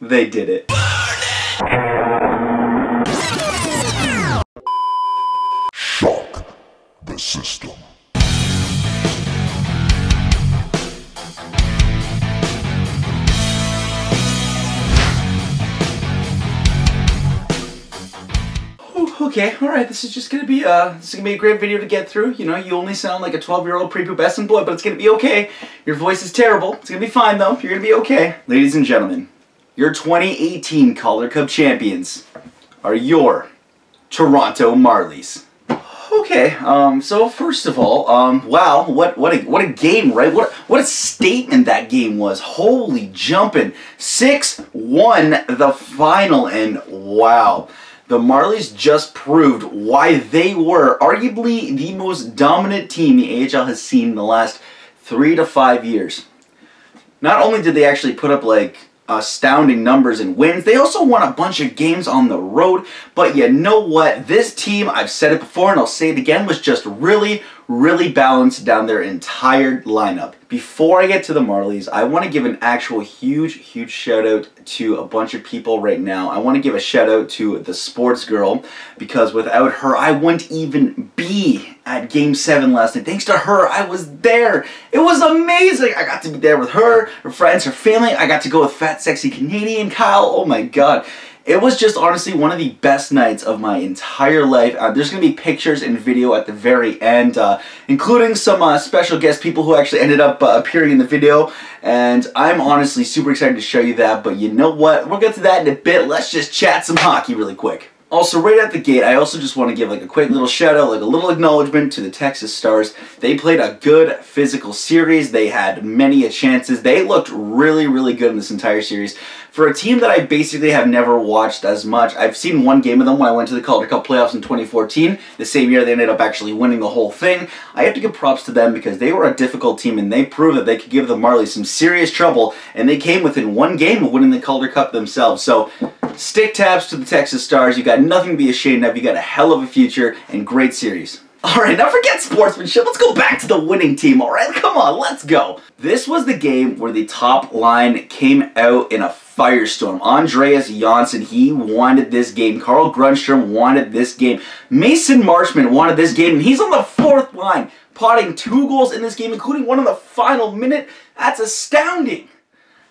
They did it. Shock the system. Okay, alright, this is just gonna be a great video to get through. You know, you only sound like a 12-year-old prepubescent boy, but it's gonna be okay. Your voice is terrible. It's gonna be fine though. You're gonna be okay. Ladies and gentlemen, your 2018 Calder Cup champions are your Toronto Marlies. Okay, so first of all, wow, what a game, right? What a statement that game was. Holy jumping. 6-1 the final, and wow. The Marlies just proved why they were arguably the most dominant team the AHL has seen in the last 3 to 5 years. Not only did they actually put up like astounding numbers and wins, they also won a bunch of games on the road. But you know what? This team, I've said it before and I'll say it again, was just really balanced down their entire lineup. Before I get to the Marlies, I want to give an actual huge shout out to a bunch of people right now. I want to give a shout out to the sports girl, because without her, I wouldn't even be at Game 7 last night. Thanks to her, I was there. It was amazing. I got to be there with her friends, her family. I got to go with Fat Sexy Canadian Kyle. Oh my god. It was just honestly one of the best nights of my entire life. There's going to be pictures and video at the very end, including some special guest people who actually ended up appearing in the video. And I'm honestly super excited to show you that. But you know what? We'll get to that in a bit. Let's just chat some hockey really quick. Also, right at the gate, I also just want to give like a quick little shout out, like a little acknowledgement to the Texas Stars. They played a good physical series. They had many chances. They looked really good in this entire series. For a team that I basically have never watched as much, I've seen one game of them when I went to the Calder Cup playoffs in 2014. The same year they ended up actually winning the whole thing. I have to give props to them because they were a difficult team and they proved that they could give the Marlies some serious trouble, and they came within one game of winning the Calder Cup themselves. So, stick taps to the Texas Stars. You got nothing to be ashamed of. You got a hell of a future and great series. Alright, now forget sportsmanship. Let's go back to the winning team, alright? Come on, let's go. This was the game where the top line came out in a firestorm. Andreas Janssen, he wanted this game. Carl Grundstrom wanted this game. Mason Marchment wanted this game, and he's on the fourth line, potting 2 goals in this game, including one in the final minute. That's astounding.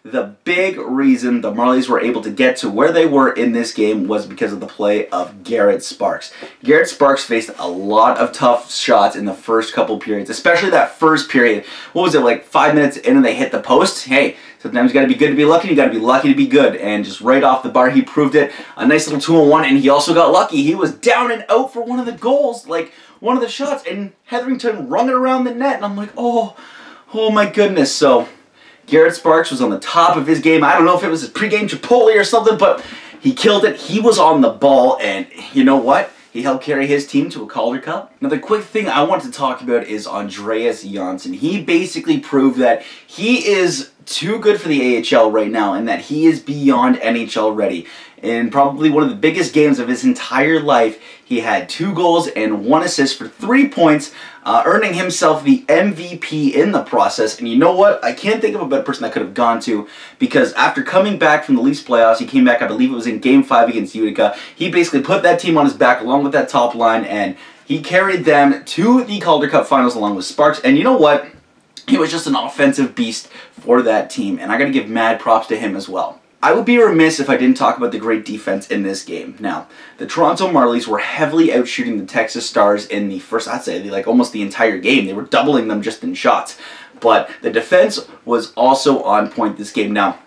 The big reason the Marlies were able to get to where they were in this game was because of the play of Garrett Sparks. Garrett Sparks faced a lot of tough shots in the first couple periods, especially that first period. What was it, like 5 minutes in and they hit the post? Hey, sometimes you gotta be good to be lucky, you gotta be lucky to be good. And just right off the bar, he proved it. A nice little 2-on-1, and he also got lucky. He was down and out for one of the goals, like one of the shots, and Hetherington rung it around the net, and I'm like, oh my goodness. So Garrett Sparks was on the top of his game. I don't know if it was his pregame Chipotle or something, but he killed it. He was on the ball, and you know what? He helped carry his team to a Calder Cup. Now, the quick thing I want to talk about is Andreas Janssen. He basically proved that he is too good for the AHL right now, and that he is beyond NHL ready. In probably one of the biggest games of his entire life, he had 2 goals and 1 assist for 3 points, earning himself the MVP in the process. And you know what? I can't think of a better person that could have gone to, because after coming back from the Leafs playoffs, he came back, I believe it was in Game 5 against Utica. He basically put that team on his back along with that top line, and he carried them to the Calder Cup finals along with Sparks. And you know what? He was just an offensive beast for that team, and I gotta give mad props to him as well. I would be remiss if I didn't talk about the great defense in this game. Now, the Toronto Marlies were heavily outshooting the Texas Stars in the first, I'd say, like almost the entire game. They were doubling them just in shots. But the defense was also on point this game. Now,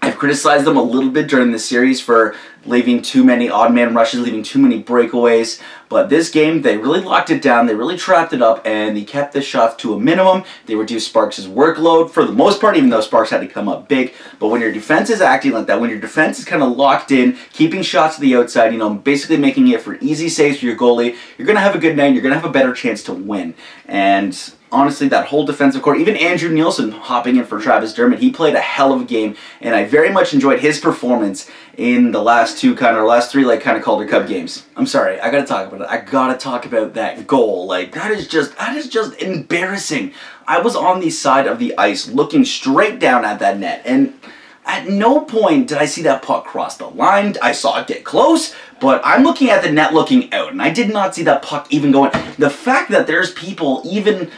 I've criticized them a little bit during the series for leaving too many odd man rushes, leaving too many breakaways. But this game, they really locked it down, they really trapped it up, and they kept the shots to a minimum. They reduced Sparks' workload for the most part, even though Sparks had to come up big. But when your defense is acting like that, when your defense is kind of locked in, keeping shots to the outside, you know, basically making it for easy saves for your goalie, you're going to have a good night, you're going to have a better chance to win. And honestly, that whole defensive core, even Andrew Nielsen hopping in for Travis Dermott, he played a hell of a game, and I very much enjoyed his performance in the last three like kind of Calder Cup games. I'm sorry, I gotta talk about it. I gotta talk about that goal. Like, that is just embarrassing. I was on the side of the ice looking straight down at that net, and at no point did I see that puck cross the line. I saw it get close, but I'm looking at the net looking out, and I did not see that puck even going. The fact that there's people, even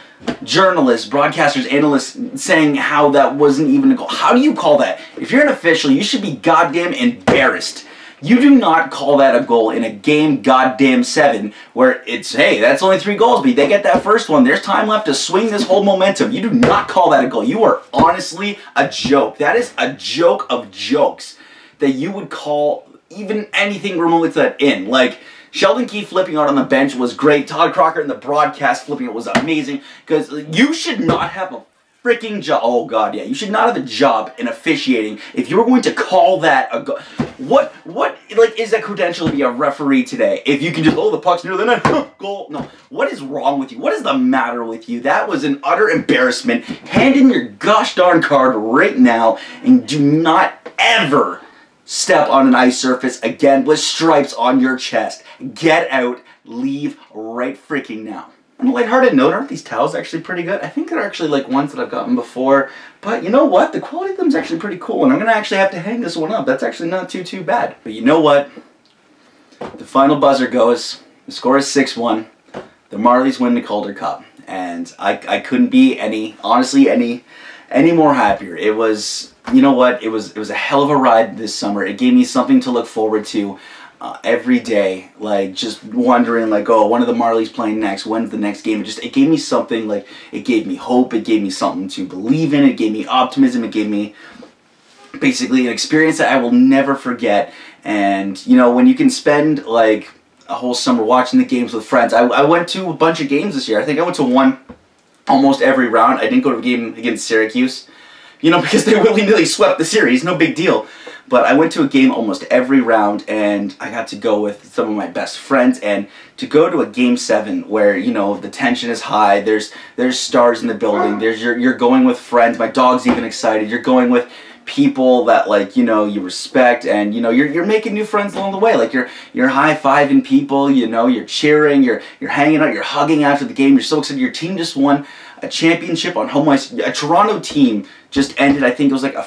journalists, broadcasters, analysts, saying how that wasn't even a goal. How do you call that? If you're an official, you should be goddamn embarrassed. You do not call that a goal in a game goddamn 7 where it's, hey, that's only 3 goals, but they get that first one. There's time left to swing this whole momentum. You do not call that a goal. You are honestly a joke. That is a joke of jokes that you would call even anything remotely to that in. Like, Sheldon Keefe flipping out on the bench was great. Todd Crocker in the broadcast flipping it was amazing. Because you should not have a freaking job. Oh, God, yeah. You should not have a job in officiating if you were going to call that a goal. What, like, is that credential to be a referee today? If you can just, oh, the puck's near the net, goal. No. What is wrong with you? What is the matter with you? That was an utter embarrassment. Hand in your gosh darn card right now, and do not ever step on an ice surface again with stripes on your chest. Get out. Leave right freaking now. On a lighthearted note, aren't these towels actually pretty good? I think they're actually like ones that I've gotten before. But you know what? The quality of them is actually pretty cool. And I'm going to actually have to hang this one up. That's actually not too bad. But you know what? The final buzzer goes. The score is 6-1. The Marlies win the Calder Cup. And I couldn't be honestly any more happier. It was, you know what? It was a hell of a ride this summer. It gave me something to look forward to every day. Like, just wondering, like, oh, when are the Marlies playing next? When's the next game? It gave me something, like, it gave me hope. It gave me something to believe in. It gave me optimism. It gave me basically an experience that I will never forget. And, you know, when you can spend, like, a whole summer watching the games with friends. I went to a bunch of games this year. I think I went to one almost every round. I didn't go to a game against Syracuse, you know, because they willy-nilly swept the series. No big deal. But I went to a game almost every round, and I got to go with some of my best friends. And to go to a Game 7 where, you know, the tension is high, there's stars in the building, you're going with friends, my dog's even excited, you're going with people that, like, you know, you respect, and, you know, you're making new friends along the way. Like, you're high-fiving people, you know, you're cheering, you're hanging out, you're hugging after the game, you're so excited. Your team just won a championship on home ice. A Toronto team just ended, I think it was like a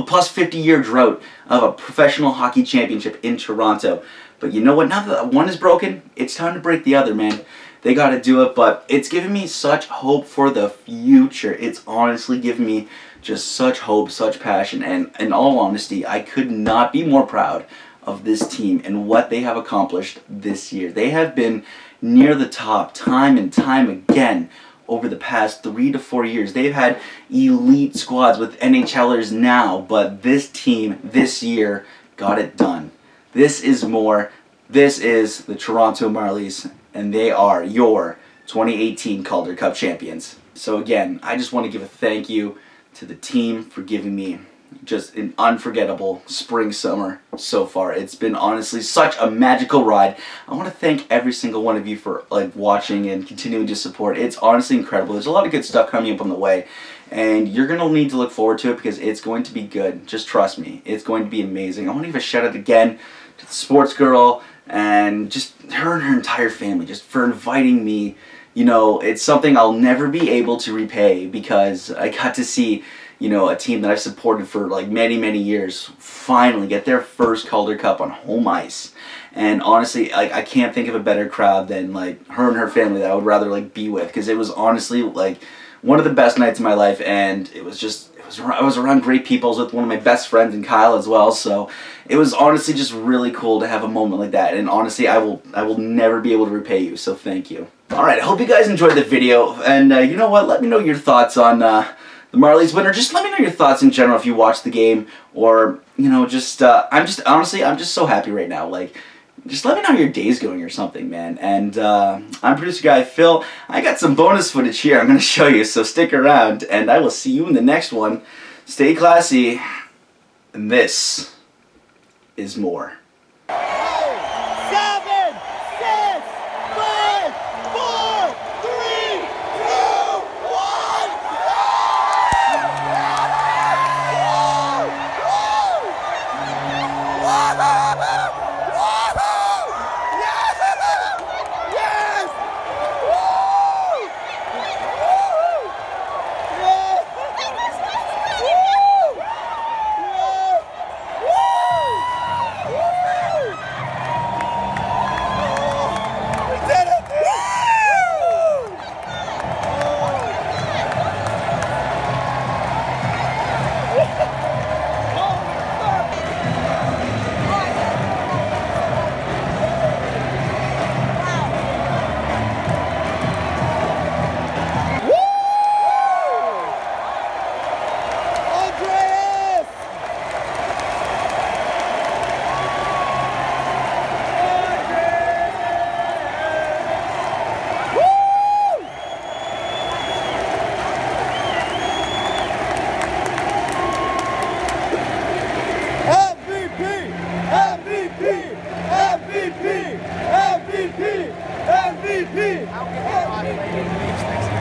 plus 50-year drought of a professional hockey championship in Toronto. But you know what? Now that one is broken, it's time to break the other, man. They got to do it, but it's given me such hope for the future. It's honestly given me just such hope, such passion, and in all honesty, I could not be more proud of this team and what they have accomplished this year. They have been near the top time and time again over the past 3 to 4 years. They've had elite squads with NHLers now, but this team this year got it done. This is more. This is the Toronto Marlies, and they are your 2018 Calder Cup champions. So again, I just want to give a thank you to the team for giving me just an unforgettable spring-summer so far. It's been honestly such a magical ride. I want to thank every single one of you for, like, watching and continuing to support. It's honestly incredible. There's a lot of good stuff coming up on the way, and you're going to need to look forward to it because it's going to be good. Just trust me. It's going to be amazing. I want to give a shout out again to the sports girl and just her and her entire family just for inviting me. You know, it's something I'll never be able to repay because I got to see, you know, a team that I've supported for like many years finally get their first Calder Cup on home ice. And honestly, like, I can't think of a better crowd than, like, her and her family that I would rather, like, be with, because it was honestly, like, one of the best nights of my life, and it was just, I was around great people. I was with one of my best friends and Kyle as well, so it was honestly just really cool to have a moment like that. And honestly, I will never be able to repay you, so thank you. Alright, I hope you guys enjoyed the video, and you know what, let me know your thoughts on the Marlies win, or just let me know your thoughts in general if you watched the game, or, you know, just, honestly, I'm just so happy right now. Like, just let me know how your day's going or something, man. And I'm producer guy Phil. I got some bonus footage here I'm going to show you, so stick around, and I will see you in the next one. Stay classy, and this is more. Next